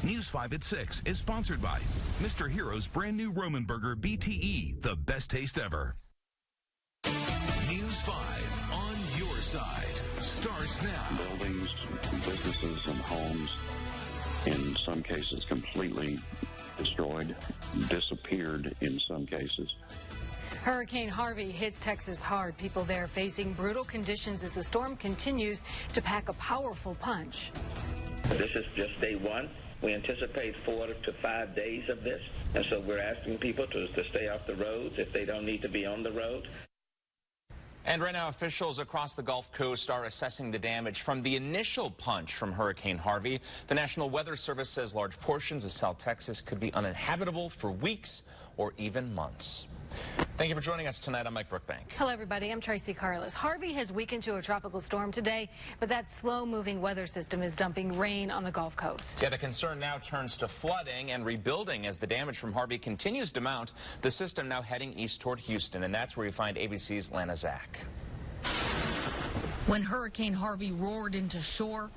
News 5 at 6 is sponsored by Mr. Hero's brand new Roman Burger BTE, the best taste ever. News 5 on your side starts now. Buildings, businesses, and homes, in some cases completely destroyed, disappeared in some cases. Hurricane Harvey hits Texas hard. People there facing brutal conditions as the storm continues to pack a powerful punch. This is just day one. We anticipate 4 to 5 days of this, and so we're asking people to stay off the roads if they don't need to be on the road. And right now, officials across the Gulf Coast are assessing the damage from the initial punch from Hurricane Harvey. The National Weather Service says large portions of South Texas could be uninhabitable for weeks or even months. Thank you for joining us tonight. I'm Mike Brookbank. Hello, everybody. I'm Tracy Carlos. Harvey has weakened to a tropical storm today, but that slow-moving weather system is dumping rain on the Gulf Coast. Yeah, the concern now turns to flooding and rebuilding as the damage from Harvey continues to mount. The system now heading east toward Houston, and that's where you find ABC's Lana Zach. When Hurricane Harvey roared into shore,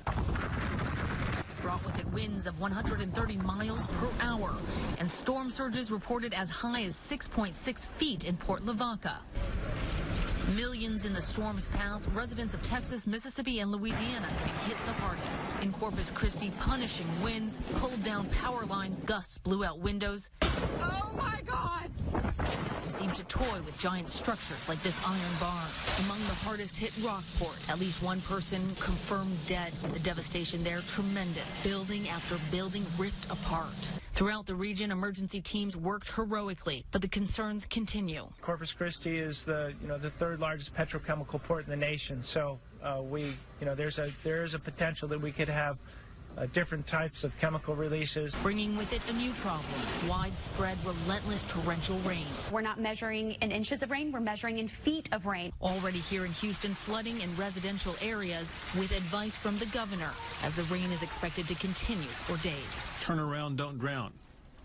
brought with it winds of 130 miles per hour and storm surges reported as high as 6.6 feet in Port Lavaca. Millions in the storm's path, residents of Texas, Mississippi, and Louisiana getting hit the hardest. In Corpus Christi, punishing winds pulled down power lines, gusts blew out windows. Oh my God! And seemed to toy with giant structures like this iron barn. Among the hardest hit Rockport, at least one person confirmed dead. The devastation there tremendous. Building after building ripped apart. Throughout the region, emergency teams worked heroically, but the concerns continue. Corpus Christi is the third largest petrochemical port in the nation, so there is a potential that we could have different types of chemical releases. Bringing with it a new problem, widespread, relentless torrential rain. We're not measuring in inches of rain, we're measuring in feet of rain. Already here in Houston, flooding in residential areas with advice from the governor as the rain is expected to continue for days. Turn around, don't drown.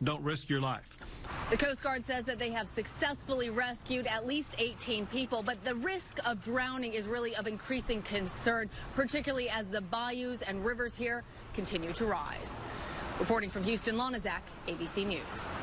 Don't risk your life. The Coast Guard says that they have successfully rescued at least 18 people, but the risk of drowning is really of increasing concern, particularly as the bayous and rivers here continue to rise. Reporting from Houston, Lana Zach, ABC News.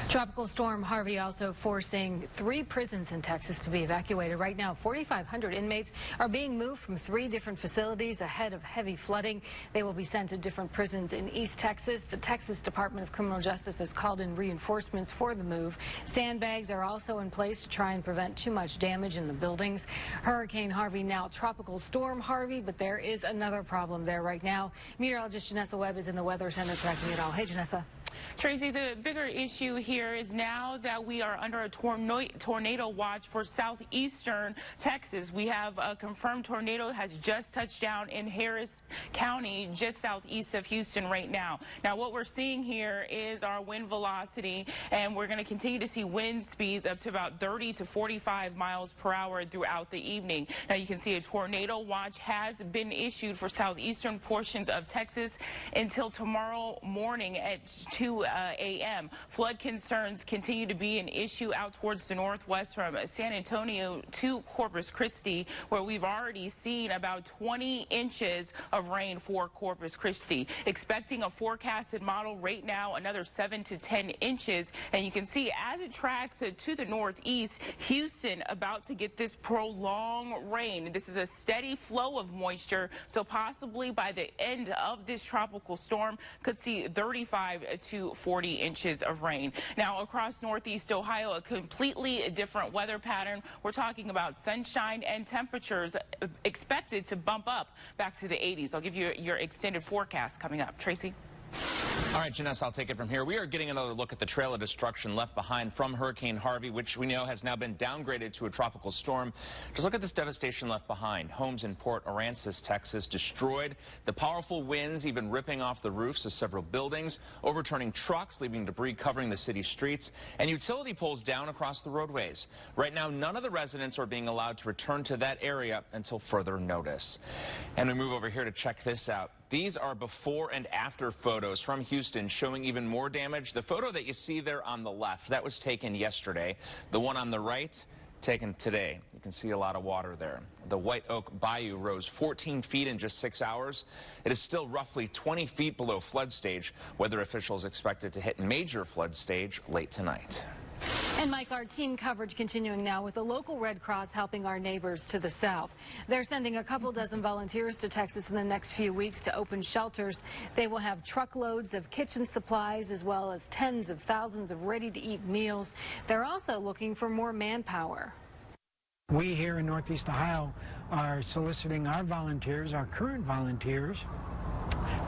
Tropical storm Harvey also forcing 3 prisons in Texas to be evacuated. Right now, 4,500 inmates are being moved from 3 different facilities ahead of heavy flooding. They will be sent to different prisons in East Texas. The Texas Department of Criminal Justice has called in reinforcements for the move. Sandbags are also in place to try and prevent too much damage in the buildings. Hurricane Harvey, now Tropical Storm Harvey, but there is another problem there right now. Meteorologist Janessa Webb is in the Weather Center tracking it all. Hey, Janessa. Tracy, the bigger issue here is now that we are under a tornado watch for southeastern Texas. We have a confirmed tornado has just touched down in Harris County, just southeast of Houston right now. Now, what we're seeing here is our wind velocity, and we're going to continue to see wind speeds up to about 30 to 45 miles per hour throughout the evening. Now, you can see a tornado watch has been issued for southeastern portions of Texas until tomorrow morning at 2 a.m. Flood concerns continue to be an issue out towards the northwest from San Antonio to Corpus Christi, where we've already seen about 20 inches of rain for Corpus Christi. Expecting a forecasted model right now, another 7 to 10 inches. And you can see as it tracks to the northeast, Houston about to get this prolonged rain. This is a steady flow of moisture, so possibly by the end of this tropical storm could see 35 to 40 inches of rain. Now, across northeast Ohio, a completely different weather pattern. We're talking about sunshine and temperatures expected to bump up back to the 80s. I'll give you your extended forecast coming up. Tracy? All right, Janessa, I'll take it from here. We are getting another look at the trail of destruction left behind from Hurricane Harvey, which we know has now been downgraded to a tropical storm. Just look at this devastation left behind. Homes in Port Aransas, Texas, destroyed. The powerful winds even ripping off the roofs of several buildings, overturning trucks, leaving debris covering the city streets, and utility poles down across the roadways. Right now, none of the residents are being allowed to return to that area until further notice. And we move over here to check this out. These are before and after photos from Houston showing even more damage. The photo that you see there on the left, that was taken yesterday. The one on the right, taken today. You can see a lot of water there. The White Oak Bayou rose 14 feet in just 6 hours. It is still roughly 20 feet below flood stage. Weather officials expect it to hit major flood stage late tonight. And Mike, our team coverage continuing now with the local Red Cross helping our neighbors to the south. They're sending a couple dozen volunteers to Texas in the next few weeks to open shelters. They will have truckloads of kitchen supplies as well as tens of thousands of ready-to-eat meals. They're also looking for more manpower. We here in Northeast Ohio are soliciting our volunteers, our current volunteers,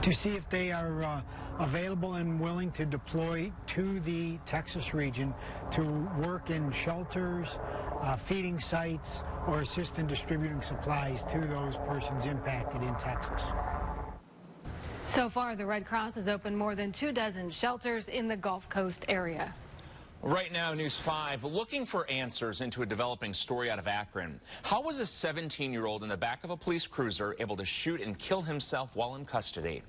to see if they are available and willing to deploy to the Texas region to work in shelters, feeding sites, or assist in distributing supplies to those persons impacted in Texas. So far, the Red Cross has opened more than 24 shelters in the Gulf Coast area. Right now, News 5, looking for answers into a developing story out of Akron. How was a 17-year-old in the back of a police cruiser able to shoot and kill himself while in custody?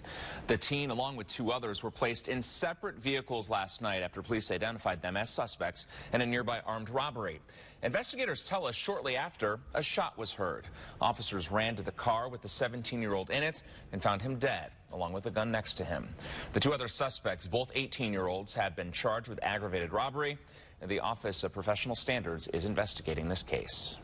The teen, along with 2 others, were placed in separate vehicles last night after police identified them as suspects in a nearby armed robbery. Investigators tell us shortly after, a shot was heard. Officers ran to the car with the 17-year-old in it and found him dead, along with a gun next to him. The 2 other suspects, both 18-year-olds, have been charged with aggravated robbery. The Office of Professional Standards is investigating this case.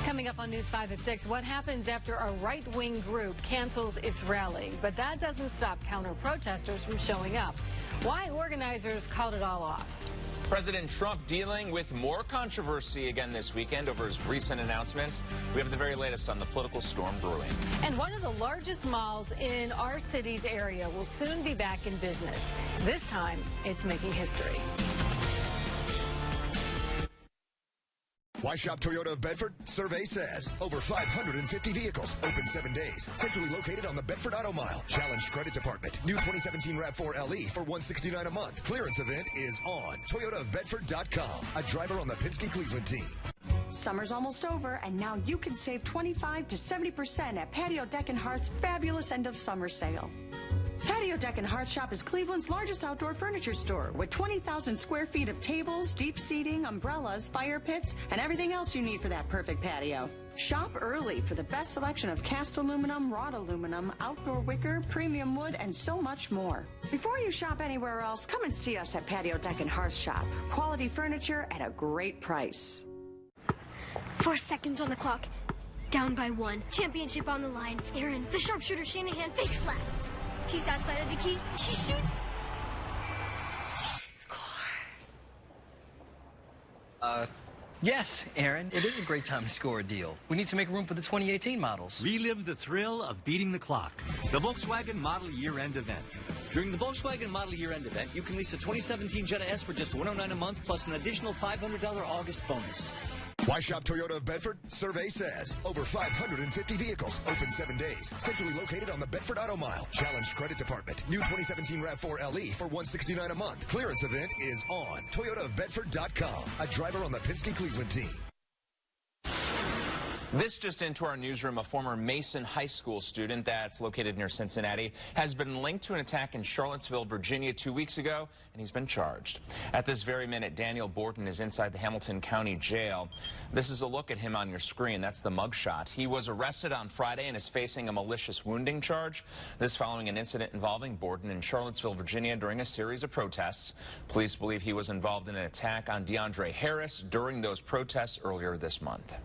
Coming up on News 5 at 6, what happens after a right-wing group cancels its rally? But that doesn't stop counter-protesters from showing up. Why organizers called it all off? President Trump dealing with more controversy again this weekend over his recent announcements. We have the very latest on the political storm brewing. And one of the largest malls in our city's area will soon be back in business. This time, it's making history. Why shop Toyota of Bedford? Survey says over 550 vehicles, open 7 days, centrally located on the Bedford Auto Mile. Challenged credit department. New 2017 RAV4 LE for $169 a month. Clearance event is on ToyotaofBedford.com. A driver on the Penske Cleveland team. Summer's almost over, and now you can save 25 to 70% at Patio Deck & Hearth's fabulous end of summer sale. Patio Deck & Hearth Shop is Cleveland's largest outdoor furniture store with 20,000 square feet of tables, deep seating, umbrellas, fire pits, and everything else you need for that perfect patio. Shop early for the best selection of cast aluminum, wrought aluminum, outdoor wicker, premium wood, and so much more. Before you shop anywhere else, come and see us at Patio Deck & Hearth Shop. Quality furniture at a great price. 4 seconds on the clock. Down by 1. Championship on the line. Aaron, the sharpshooter Shanahan, fakes left. She's outside of the key. She shoots. She scores. Yes, Aaron. It is a great time to score a deal. We need to make room for the 2018 models. Relive the thrill of beating the clock. The Volkswagen Model Year-End Event. During the Volkswagen Model Year-End Event, you can lease a 2017 Jetta S for just $109 a month plus an additional $500 August bonus. Why shop Toyota of Bedford? Survey says over 550 vehicles, open 7 days, centrally located on the Bedford Auto Mile. Challenged credit department. New 2017 RAV4 LE for $169 a month. Clearance event is on ToyotaofBedford.com. A driver on the Penske Cleveland team. This just into our newsroom, a former Mason High School student that's located near Cincinnati has been linked to an attack in Charlottesville, Virginia 2 weeks ago, and he's been charged. At this very minute, Daniel Borton is inside the Hamilton County Jail. This is a look at him on your screen. That's the mugshot. He was arrested on Friday and is facing a malicious wounding charge. This following an incident involving Borton in Charlottesville, Virginia during a series of protests. Police believe he was involved in an attack on DeAndre Harris during those protests earlier this month.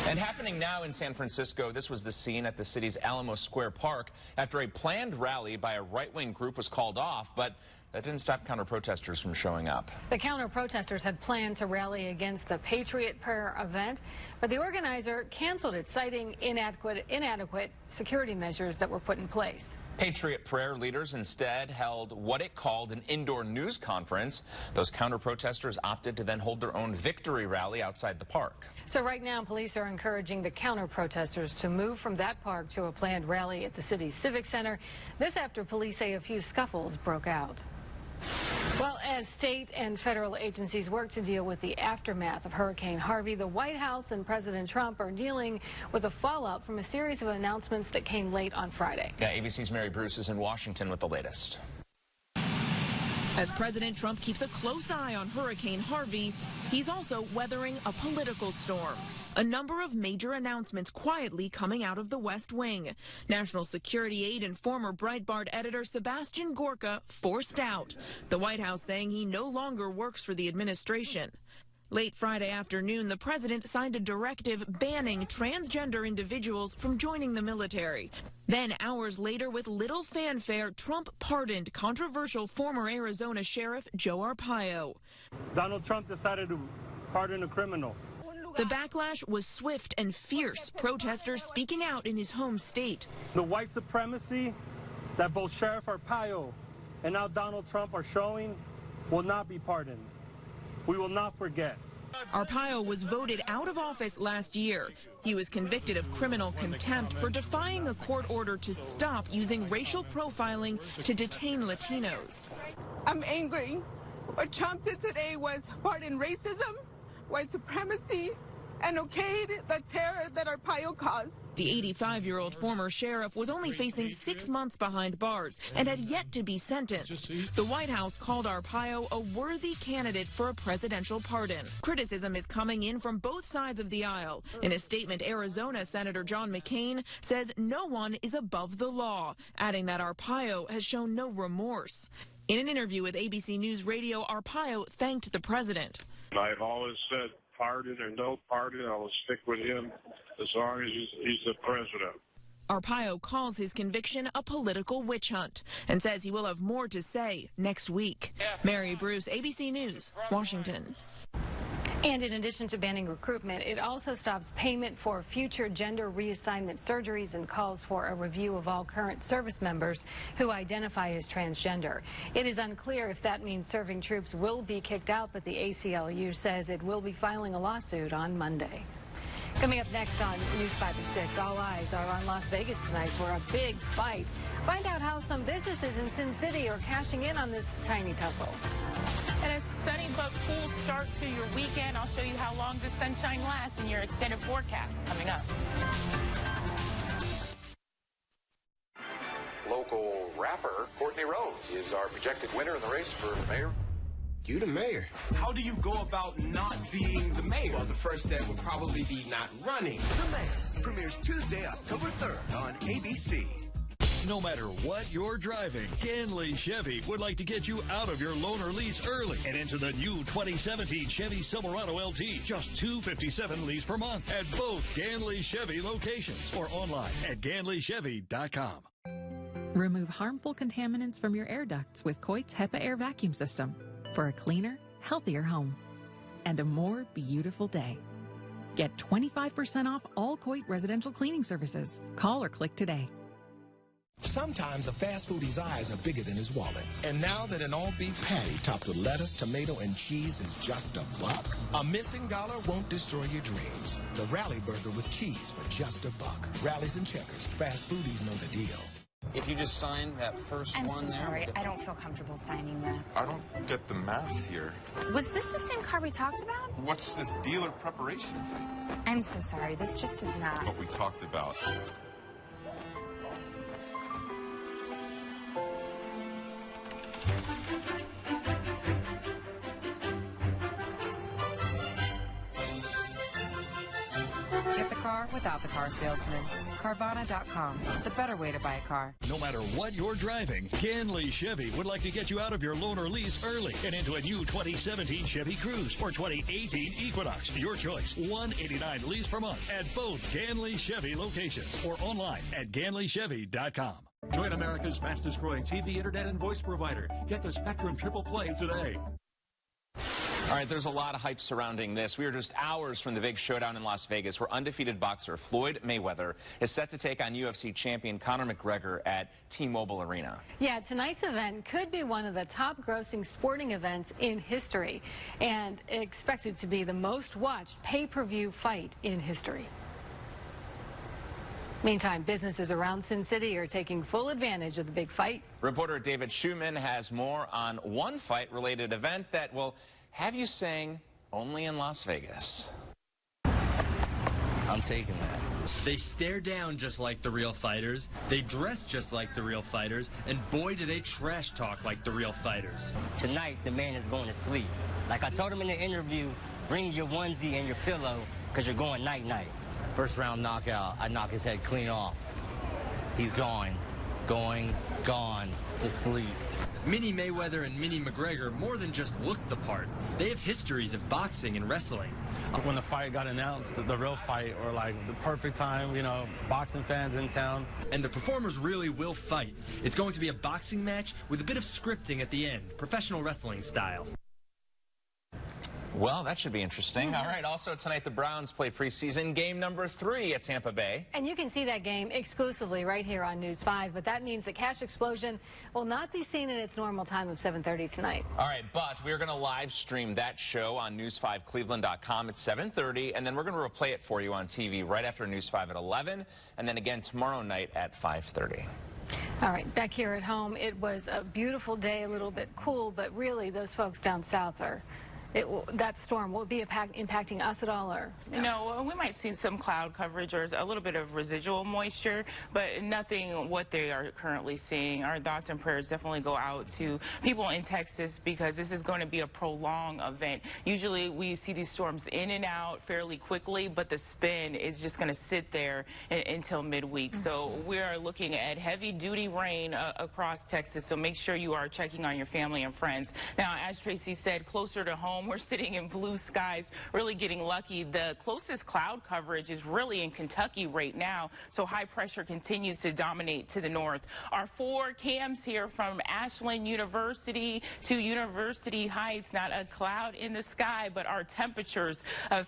And happening now in San Francisco, this was the scene at the city's Alamo Square Park after a planned rally by a right-wing group was called off, but that didn't stop counter-protesters from showing up. The counter-protesters had planned to rally against the Patriot Prayer event, but the organizer canceled it, citing inadequate security measures that were put in place. Patriot Prayer leaders instead held what it called an indoor news conference. Those counter-protesters opted to then hold their own victory rally outside the park. So right now, police are encouraging the counter-protesters to move from that park to a planned rally at the city's Civic Center. This after police say a few scuffles broke out. Well, as state and federal agencies work to deal with the aftermath of Hurricane Harvey, the White House and President Trump are dealing with the fallout from a series of announcements that came late on Friday. Yeah, ABC's Mary Bruce is in Washington with the latest. As President Trump keeps a close eye on Hurricane Harvey, he's also weathering a political storm. A number of major announcements quietly coming out of the West Wing. National security aide and former Breitbart editor Sebastian Gorka forced out. The White House saying he no longer works for the administration. Late Friday afternoon, the president signed a directive banning transgender individuals from joining the military. Then, hours later, with little fanfare, Trump pardoned controversial former Arizona Sheriff Joe Arpaio. Donald Trump decided to pardon a criminal. The backlash was swift and fierce, protesters speaking out in his home state. The white supremacy that both Sheriff Arpaio and now Donald Trump are showing will not be pardoned. We will not forget. Arpaio was voted out of office last year. He was convicted of criminal contempt for defying a court order to stop using racial profiling to detain Latinos. I'm angry. What Trump did today was pardon racism, white supremacy, and okayed the terror that Arpaio caused. The 85-year-old former sheriff was only facing 6 months behind bars and had yet to be sentenced. The White House called Arpaio a worthy candidate for a presidential pardon. Criticism is coming in from both sides of the aisle. In a statement, Arizona Senator John McCain says no one is above the law, adding that Arpaio has shown no remorse. In an interview with ABC News Radio, Arpaio thanked the president. I've always said pardon or no pardon, I will stick with him as long as he's the president. Arpaio calls his conviction a political witch hunt and says he will have more to say next week. Mary Bruce, ABC News, Washington. And in addition to banning recruitment, it also stops payment for future gender reassignment surgeries and calls for a review of all current service members who identify as transgender. It is unclear if that means serving troops will be kicked out, but the ACLU says it will be filing a lawsuit on Monday. Coming up next on News 5 and 6, all eyes are on Las Vegas tonight for a big fight. Find out how some businesses in Sin City are cashing in on this tiny tussle. And a sunny but cool start to your weekend. I'll show you how long the sunshine lasts in your extended forecast coming up. Local rapper Courtney Rose is our projected winner in the race for mayor. You the mayor. How do you go about not being the mayor? Well, the first step would probably be not running. The Mayor premieres Tuesday, October 3rd on ABC. No matter what you're driving, Ganley Chevy would like to get you out of your loan or lease early and into the new 2017 Chevy Silverado LT. Just $257 lease per month at both Ganley Chevy locations or online at GanleyChevy.com. Remove harmful contaminants from your air ducts with Coit's HEPA air vacuum system for a cleaner, healthier home and a more beautiful day. Get 25% off all Coit residential cleaning services. Call or click today. Sometimes a fast foodie's eyes are bigger than his wallet. And now that an all-beef patty topped with lettuce, tomato, and cheese is just $1, a missing dollar won't destroy your dreams. The Rally Burger with cheese for just $1. Rallies and Checkers. Fast foodies know the deal. If you just sign that first I'm one so there. sorry. I don't feel comfortable signing that. I don't get the math here. Was this the same car we talked about? What's this dealer preparation thing? I'm so sorry. This just is not. What we talked about. Get the car without the car salesman. Carvana.com, the better way to buy a car. No matter what you're driving, Ganley Chevy would like to get you out of your loan or lease early and into a new 2017 Chevy Cruze or 2018 Equinox. Your choice. $189 lease per month at both Ganley Chevy locations or online at GanleyChevy.com. Join America's fastest growing TV, internet, and voice provider. Get the Spectrum Triple Play today. All right, there's a lot of hype surrounding this. We are just hours from the big showdown in Las Vegas where undefeated boxer Floyd Mayweather is set to take on UFC champion Conor McGregor at T-Mobile Arena. Yeah, tonight's event could be one of the top grossing sporting events in history and expected to be the most watched pay-per-view fight in history. Meantime, businesses around Sin City are taking full advantage of the big fight. Reporter David Schumann has more on one fight-related event that will have you saying only in Las Vegas. I'm taking that. They stare down just like the real fighters, they dress just like the real fighters, and boy do they trash talk like the real fighters. Tonight, the man is going to sleep. Like I told him in the interview, bring your onesie and your pillow, because you're going night-night. First round knockout, I knock his head clean off. He's gone to sleep. Mini Mayweather and Mini McGregor more than just look the part. They have histories of boxing and wrestling. When the fight got announced, the real fight, or like the perfect time, you know, boxing fans in town. And the performers really will fight. It's going to be a boxing match with a bit of scripting at the end, professional wrestling style. Well, that should be interesting. All right, also tonight the Browns play preseason game number 3 at Tampa Bay. And you can see that game exclusively right here on News 5, but that means the Cash Explosion will not be seen in its normal time of 7:30 tonight. All right, but we're going to live stream that show on news5cleveland.com at 7:30, and then we're going to replay it for you on TV right after News 5 at 11, and then again tomorrow night at 5:30. All right, back here at home, it was a beautiful day, a little bit cool, but really those folks down south are... that storm will be impacting us at all, or no? We might see some cloud coverage or a little bit of residual moisture, but nothing what they are currently seeing. Our thoughts and prayers definitely go out to people in Texas, because this is going to be a prolonged event. Usually we see these storms in and out fairly quickly, but the spin is just going to sit there until midweek. So we are looking at heavy duty rain across Texas, so make sure you are checking on your family and friends. Now, as Tracy said, closer to home, we're sitting in blue skies, really getting lucky. The closest cloud coverage is really in Kentucky right now, so high pressure continues to dominate to the north. Our 4 cams here from Ashland University to University Heights, not a cloud in the sky, but our temperatures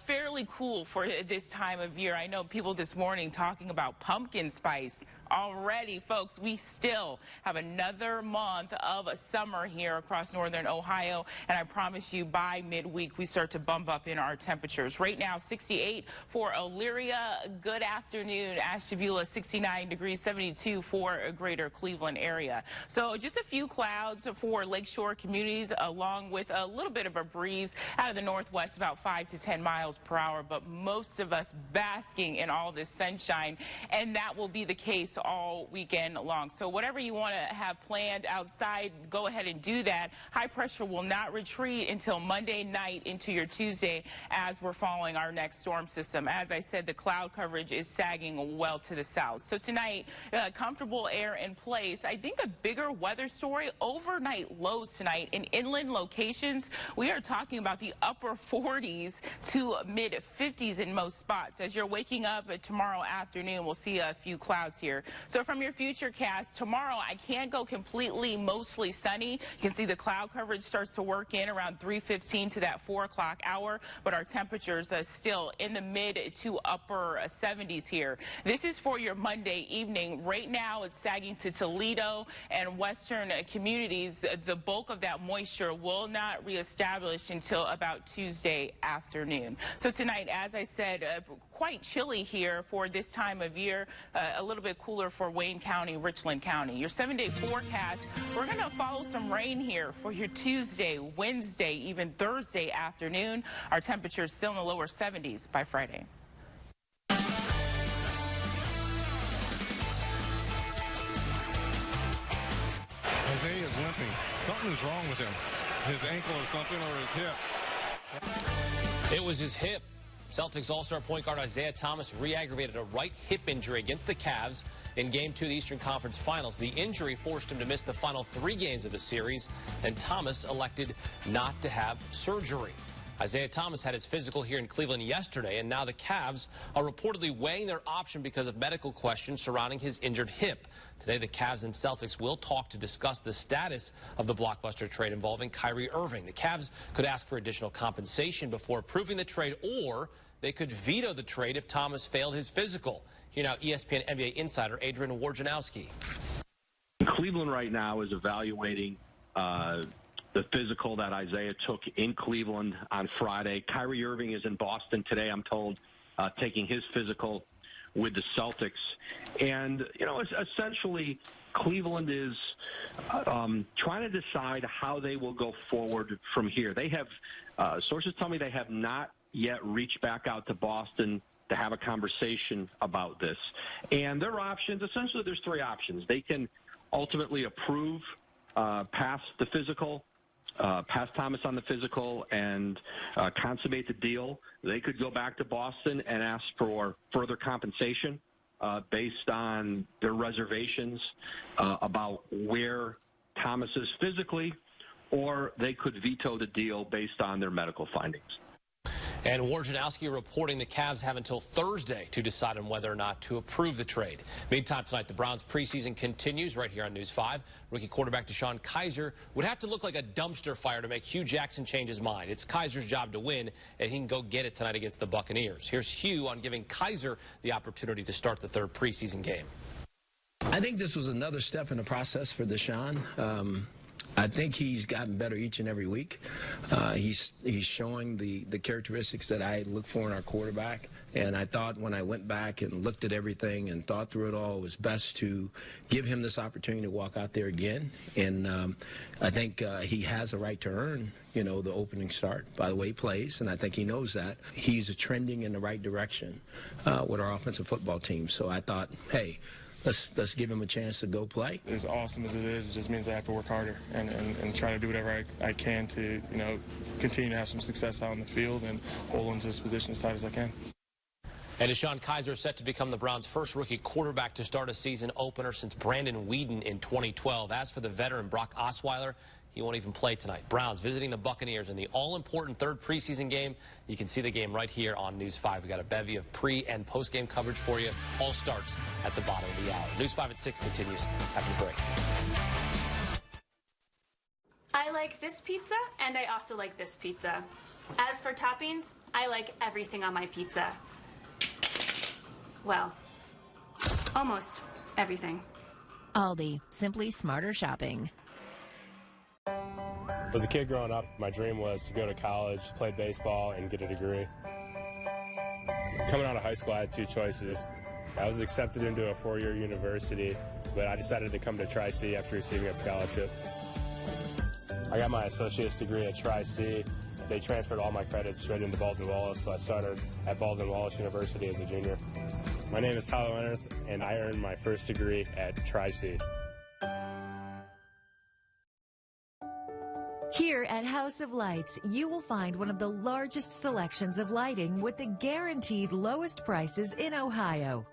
fairly cool for this time of year. I know people this morning talking about pumpkin spice. Already, folks, we still have another month of summer here across northern Ohio, and I promise you by midweek we start to bump up in our temperatures. Right now, 68 for Elyria. Good afternoon. Ashtabula, 69 degrees, 72 for a greater Cleveland area. So just a few clouds for lakeshore communities, along with a little bit of a breeze out of the northwest, about 5 to 10 miles per hour, but most of us basking in all this sunshine, and that will be the case all weekend long. So whatever you want to have planned outside, go ahead and do that. High pressure will not retreat until Monday night into your Tuesday, as we're following our next storm system. As I said, the cloud coverage is sagging well to the south. So tonight, comfortable air in place. I think a bigger weather story, overnight lows tonight in inland locations. We are talking about the upper 40s to mid 50s in most spots. As you're waking up tomorrow afternoon, we'll see a few clouds here. So from your future cast, tomorrow I can't go completely mostly sunny. You can see the cloud coverage starts to work in around 3:15 to that 4 o'clock hour, but our temperatures are still in the mid to upper 70s here. This is for your Monday evening. Right now it's sagging to Toledo and western communities. The bulk of that moisture will not reestablish until about Tuesday afternoon. So tonight, as I said, quite chilly here for this time of year, a little bit cooler for Wayne County, Richland County. Your 7-day forecast, we're going to follow some rain here for your Tuesday, Wednesday, even Thursday afternoon. Our temperatures still in the lower 70s by Friday. Isaiah is limping. Something is wrong with him. His ankle or something, or his hip. It was his hip. Celtics All-Star point guard Isaiah Thomas re-aggravated a right hip injury against the Cavs in Game 2 of the Eastern Conference Finals. The injury forced him to miss the final 3 games of the series, and Thomas elected not to have surgery. Isaiah Thomas had his physical here in Cleveland yesterday, and now the Cavs are reportedly weighing their option because of medical questions surrounding his injured hip. Today, the Cavs and Celtics will talk to discuss the status of the blockbuster trade involving Kyrie Irving. The Cavs could ask for additional compensation before approving the trade, or they could veto the trade if Thomas failed his physical. Here now, ESPN NBA insider Adrian Wojnarowski. Cleveland right now is evaluating the physical that Isaiah took in Cleveland on Friday. Kyrie Irving is in Boston today, I'm told, taking his physical with the Celtics. And, you know, essentially Cleveland is trying to decide how they will go forward from here. They have, sources tell me they have not yet reached back out to Boston. to have a conversation about this. And their options, essentially there's three options. They can ultimately approve past the physical, pass Thomas on the physical, and consummate the deal. They could go back to Boston and ask for further compensation based on their reservations about where Thomas is physically, or they could veto the deal based on their medical findings. And Wojnarowski reporting the Cavs have until Thursday to decide on whether or not to approve the trade. Meantime tonight, the Browns preseason continues right here on News 5. Rookie quarterback DeShone Kizer would have to look like a dumpster fire to make Hugh Jackson change his mind. It's Kizer's job to win, and he can go get it tonight against the Buccaneers. Here's Hugh on giving Kizer the opportunity to start the third preseason game. I think this was another step in the process for DeShone. I think he's gotten better each and every week. He's showing the characteristics that I look for in our quarterback. And I thought when I went back and looked at everything and thought through it all, it was best to give him this opportunity to walk out there again. And I think he has a right to earn, you know, the opening start by the way he plays. And I think he knows that. He's trending in the right direction with our offensive football team. So I thought, hey, let's give him a chance to go play. As awesome as it is, it just means I have to work harder and try to do whatever I can to, you know, continue to have some success out on the field and hold on to this position as tight as I can. And DeShone Kizer is set to become the Browns' first rookie quarterback to start a season opener since Brandon Weeden in 2012. As for the veteran Brock Osweiler, he won't even play tonight. Browns visiting the Buccaneers in the all-important third preseason game. You can see the game right here on News 5. We've got a bevy of pre- and post-game coverage for you. All starts at the bottom of the hour. News 5 at 6 continues after the break. I like this pizza, and I also like this pizza. As for toppings, I like everything on my pizza. Well, almost everything. Aldi, simply smarter shopping. As a kid growing up, my dream was to go to college, play baseball, and get a degree. Coming out of high school, I had two choices. I was accepted into a four-year university, but I decided to come to Tri-C after receiving a scholarship. I got my associate's degree at Tri-C. They transferred all my credits straight into Baldwin-Wallace, so I started at Baldwin-Wallace University as a junior. My name is Tyler Leonard, and I earned my first degree at Tri-C. Here at House of Lights, you will find one of the largest selections of lighting with the guaranteed lowest prices in Ohio.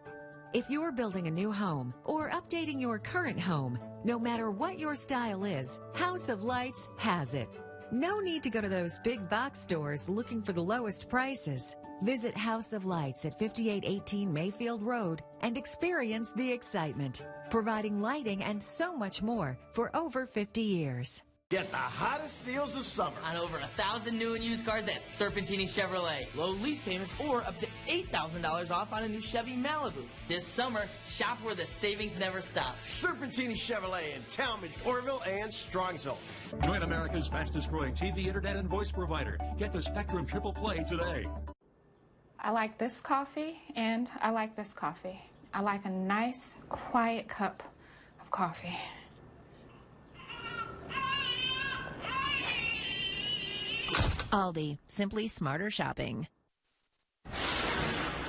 If you're building a new home or updating your current home, no matter what your style is, House of Lights has it. No need to go to those big box stores looking for the lowest prices. Visit House of Lights at 5818 Mayfield Road and experience the excitement, providing lighting and so much more for over 50 years. Get the hottest deals of summer on over 1,000 new and used cars at Serpentini Chevrolet. Low lease payments or up to $8,000 off on a new Chevy Malibu. This summer, shop where the savings never stop. Serpentini Chevrolet in Talmadge, Orville, and Strongsville. Join America's fastest growing TV, internet, and voice provider. Get the Spectrum Triple Play today. I like this coffee and I like this coffee. I like a nice, quiet cup of coffee. Aldi, simply smarter shopping.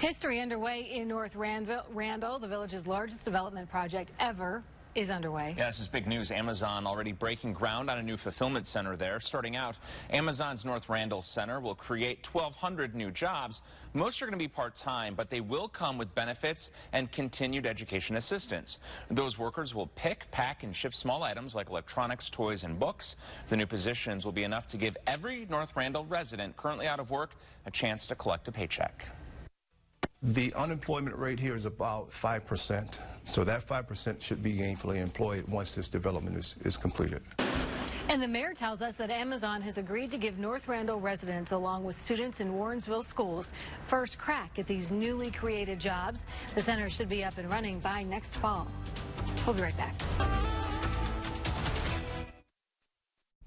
History underway in North Randall. The village's largest development project ever is underway. Yeah, this is big news. Amazon already breaking ground on a new fulfillment center there. Starting out, Amazon's North Randall Center will create 1,200 new jobs. Most are going to be part-time, but they will come with benefits and continued education assistance. Those workers will pick, pack, and ship small items like electronics, toys, and books. The new positions will be enough to give every North Randall resident currently out of work a chance to collect a paycheck. The unemployment rate here is about 5%, so that 5% should be gainfully employed once this development is completed. And the mayor tells us that Amazon has agreed to give North Randall residents, along with students in Warrensville schools, first crack at these newly created jobs. The center should be up and running by next fall. We'll be right back.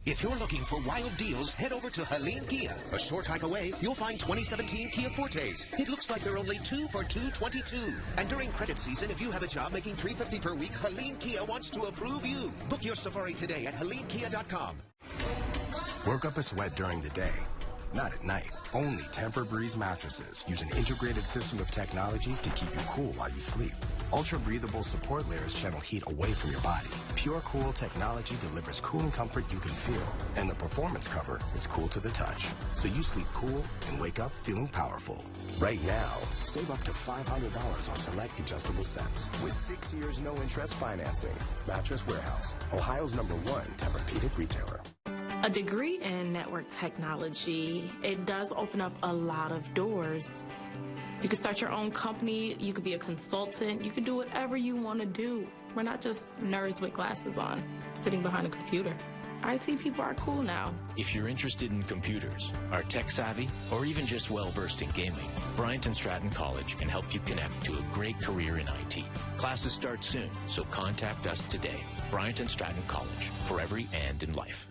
If you're looking for wild deals, head over to Helene Kia. A short hike away, you'll find 2017 Kia Fortes. It looks like they're only 2 for $222. And during credit season, if you have a job making $350 per week, Helene Kia wants to approve you. Book your safari today at HeleneKia.com. Work up a sweat during the day. not at night. Only Tempur-Breeze mattresses use an integrated system of technologies to keep you cool while you sleep. Ultra-breathable support layers channel heat away from your body. Pure Cool technology delivers cooling comfort you can feel. And the performance cover is cool to the touch. So you sleep cool and wake up feeling powerful. Right now, save up to $500 on select adjustable sets with 6 years no-interest financing. Mattress Warehouse, Ohio's #1 Tempur-Pedic retailer. A degree in network technology, it does open up a lot of doors. You can start your own company, you could be a consultant, you could do whatever you want to do. We're not just nerds with glasses on, sitting behind a computer. IT people are cool now. If you're interested in computers, are tech savvy, or even just well-versed in gaming, Bryant and Stratton College can help you connect to a great career in IT. Classes start soon, so contact us today. Bryant and Stratton College, for every and in life.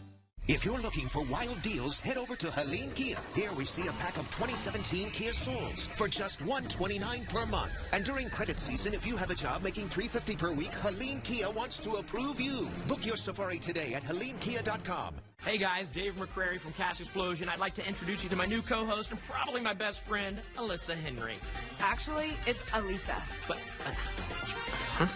If you're looking for wild deals, head over to Helene Kia. Here we see a pack of 2017 Kia Souls for just $129 per month. And during credit season, if you have a job making $350 per week, Helene Kia wants to approve you. Book your safari today at HeleneKia.com. Hey guys, Dave McCrary from Cash Explosion. I'd like to introduce you to my new co-host and probably my best friend, Alyssa Henry. Actually, it's Alisa. But, huh?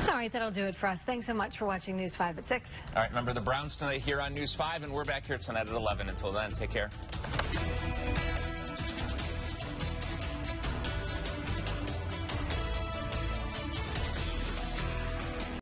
All right, that'll do it for us. Thanks so much for watching News 5 at 6. All right, remember the Browns tonight here on News 5, and we're back here tonight at 11. Until then, take care.